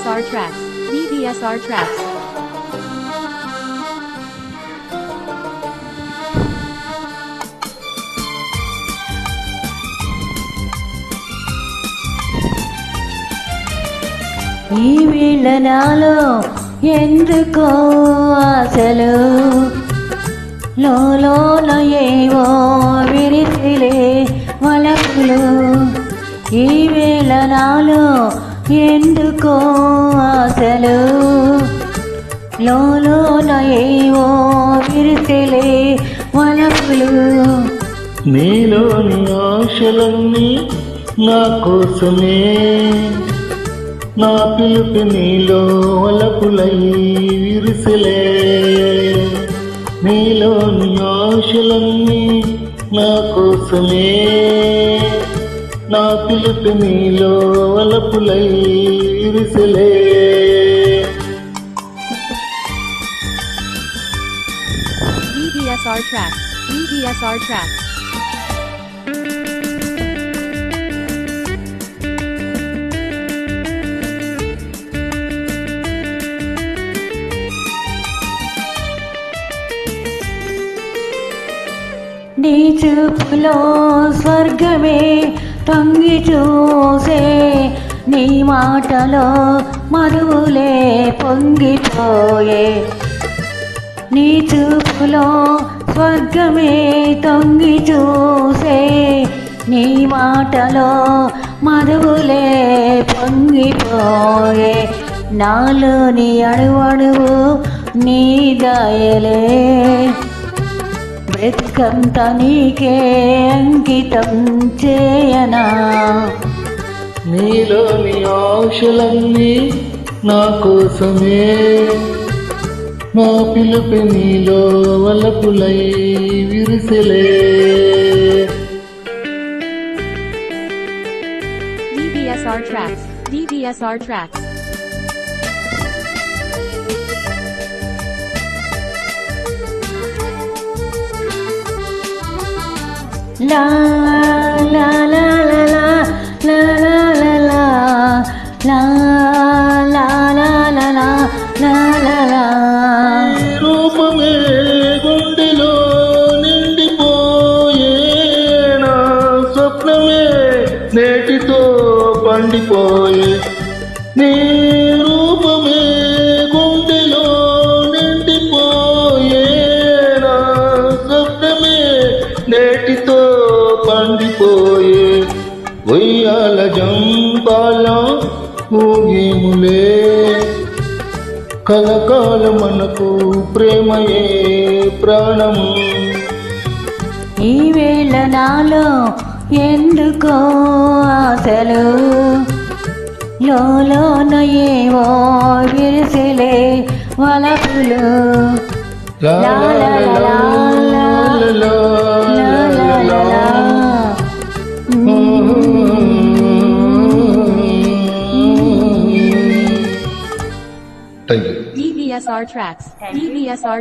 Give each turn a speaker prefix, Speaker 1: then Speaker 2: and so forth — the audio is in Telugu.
Speaker 1: DVSR Tracks. DVSR Tracks.
Speaker 2: ఈ వేళ నాలో ఎందుకో ఆశలు లోన ఏవో విరిసిలే వలపులు. ఈ వేళ నాలో ఎందుకో ఆశలు లోన ఏవో విరిసిలే వలపులు.
Speaker 3: నీలోని ఆశలన్నీ నా కోసమే, నా పిలుపు నీలో వలపులై విరిసలే. నీలోని ఆశలన్నీ నా కోసమే, నా పిలుపు నీలో వలపులై విరిసలే.
Speaker 1: DVSR Tracks. DVSR Tracks.
Speaker 2: నీ చూపులో స్వర్గమే తొంగి చూసే, నీ మాటలో మరువులే పొంగిపోయే. నీ చూపులో స్వర్గమే తొంగి చూసే, నీ మాటలో మరువులే పొంగిపోయే. నాలోని అడువడువు నీ దయలే, బ్రతుకంత నీకే అంకితం చేయనా.
Speaker 3: నీలోని ఆశలన్నీ నా కోసమే, నా పిలుపు నీలో వలపులై విరిసలే.
Speaker 1: DVSR Tracks. DVSR Tracks.
Speaker 2: La la la la la la la la la la la la la la la la la.
Speaker 3: రూపమే గుండెలో నిండిపోయే, నా స్వప్నమే నేటితో పండిపోయే. నీ రూపమే గుండెలో నిండిపోయే, నా స్వప్నమే నేటితో పండిపోయే. ఉయ్యాల జంపాల ఊగేములే, కలకాల మనకు ప్రేమయే ప్రాణము.
Speaker 2: ఈ వేళ నాలో ఎందుకో ఆశలు లోన ఏవో విరిసిలే వలపులు.
Speaker 3: లా లా లా లా లా లా లా లా. Thank you.
Speaker 1: DVSR Tracks. DVSR